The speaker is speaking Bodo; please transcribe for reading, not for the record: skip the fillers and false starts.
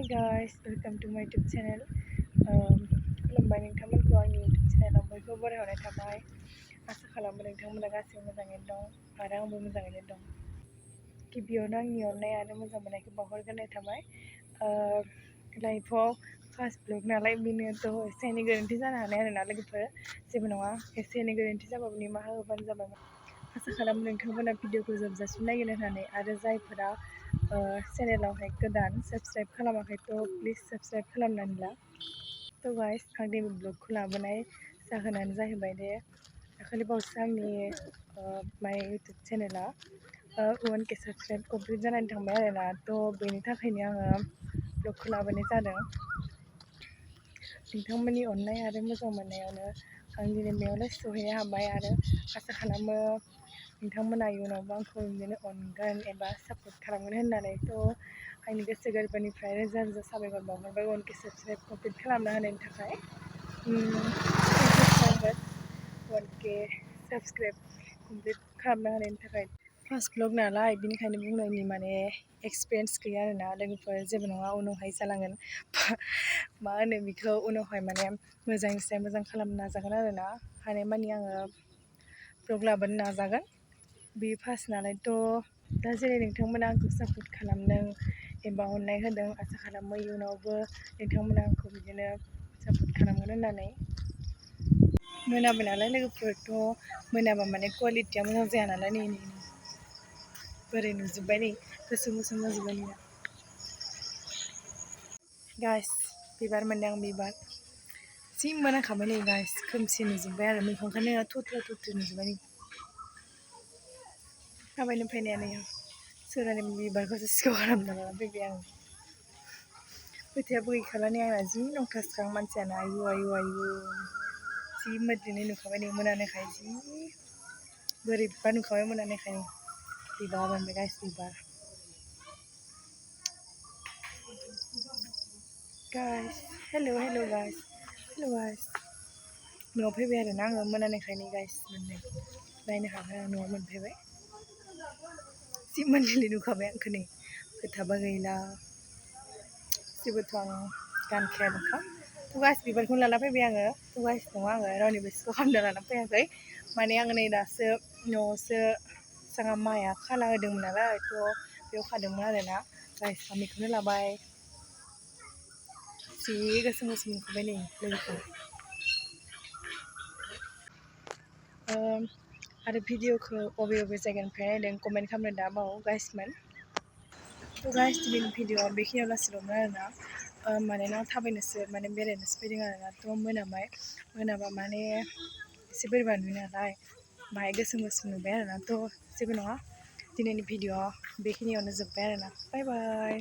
Hi guys, welcome to my YouTube channel. खुलुमबाय नोंथांमोनखौ आंनि YouTube channel बयखौबो बरायहरनाय थाबाय। आसा खालामो नोंथांमोना गासैबो मोजाङैनो दं आरो आंबो मोजाङैनो दं। गिबियावनो आंनि अननाय आरो मोजां मोननायखौ बावहरग्रोनाय थाबाय। लाइफआव फार्स्ट ब्लग नालाय बेनोथ' एसे एनै गोरोन्थि जानो हानाय आरोना लोगोफोर, जेबो नङा, एसे एनै गोरोन्थि जाबाबो निमाहा होबानो जाबाय। आसा खालामो नोंथांमोना भिडिअखौ जोबजासिम नायगोन होननानै, आरो जायफोरा चेनेलावहाय गोदान साबस्क्राइब खालामाखैथ' प्लिज साबस्क्राइब खालामनानै ला। थ' गाइस, आं दिनै ब्लगखौ लाबोनाय जाहोनानो जाहैबाय दे दाखालि बावैसो आंनि माय इउटुब चेनेला 1K साबस्क्राइब कमप्लिट जानानै थांबाय आरोना। थ' बेनि थाखायनो आङो ब्लगखौ लाबोनाय जादों। नोंथांमोननि अननाय आरो मोजां मोननायावनो आं दिनै बेयावनो सहैनो हाबाय, आरो आसा खालामो नोंथांमोना इयुनावबो आंखौ बिदिनो अनगोन एबा सापर्ट खालामगोन होननानै। थ' आंनि गोसो गोरबोनिफ्राय रोजा रोजा साबायखर बावहरबाय 1K साबस्क्राइब कमप्लिट खालामना होनायनि थाखाय। थेंक इउ सो माच 1K साबस्क्राइब कमप्लिट खालामना होनायनि थाखाय। फार्स्ट ब्लग नालाय बेनिखायनो बुंनायनि माने एक्सपिरियेन्स गैया आरोना लोगोफोर, जेबो नङा, उनावहाय जालांगोन। मा होनो बेखौ, उनावहाय माने मोजांनिफ्राय मोजां खालामनो नाजागोन आरोना। हानायमानि आङो ब्लग लाबोनो नाजागोन। बे फार्स्ट नालायथ' दा जेरै नोंथांमोना आंखौ सापर्ट खालामदों एबा अननाय होदों, आसा खालामो इयुनावबो नोंथांमोना आंखौ बिदिनो सापर्ट खालामगोन होननानै। मोनाबाय नालाय लोगोफोरथ' मोनाबा माने क्वालिटिया मोजां जाया नालाय। नै बोरै नुजोब्बाय, नै गोसोम गोसोम जाजोब्बाय। नै गाइस, बिबार मोनदों आं, बिबार जि मोनाखाबाय। नै गाइस, खोमसि नुजोब्बाय आरो मैगंखौनो थथ्रा थथ्रि नुजोब्बाय। नै थाबायनो फैनायानो सोरानि बिबारखौसो सिखाव खालामना लाना फैबाय आं। खोथायाबो गैखाला नै आंना, जि नंखास्रां मानसियानो, आयु आयु आयु, जि मोद्रिनाय नुखाबाय। नै मोनानायखाय जि बोरैबा नुखाबाय मोनानायखाय। बिबार मोनबाय गाइस, बिबार। गाइस हेल' हेल' गाइस, हेल' गाइस। न'आव फैबाय आरोना आङो मोनानायखायनो गाइस, मोननाय नायनो हाबाय आं, न'आव मोनफैबाय। जि मोनलिलि नुखाबाय आंखौ। नै खोथाबो गैला, जेबोथ' आं गानखायानोखा। थ' गाइस, बिबारखौनो लाना फैबाय आङो। थ' गाइस नङा, आङो रावनिबो सिखाव खालामना लाना फैयाखै। माने आङो नै दासो न'आवसो जोंहा माइआ खाला होदोंमोन नालाय, थ' बेयाव खादोंमोन आरोना। गाइस आं बेखौनो लाबाय। जि गोसोम गोसोम नुखाबाय नै लोगोफोर। आरो भिडिअखौ बबे बबे जायगानिफ्राय नायदों कमेन्ट खालामनो दाबाव गाइसमोन। थ' गाइस, दिनैनि भिडिअआ बेखिनियाव लासैल'मोन आरोना। मानोना थाबायनोसो माने बेरायनोसो फैदों आरोना। थ' मोनाबाय, मोनाबा माने एसे बोरैबा नुयो नालाय, बाहाय गोसोम गोसोम नुबाय आरोना। थ' जेबो नङा, दिनैनि भिडिअआ बेखिनियावनो जोब्बाय आरोना। बाय बाय।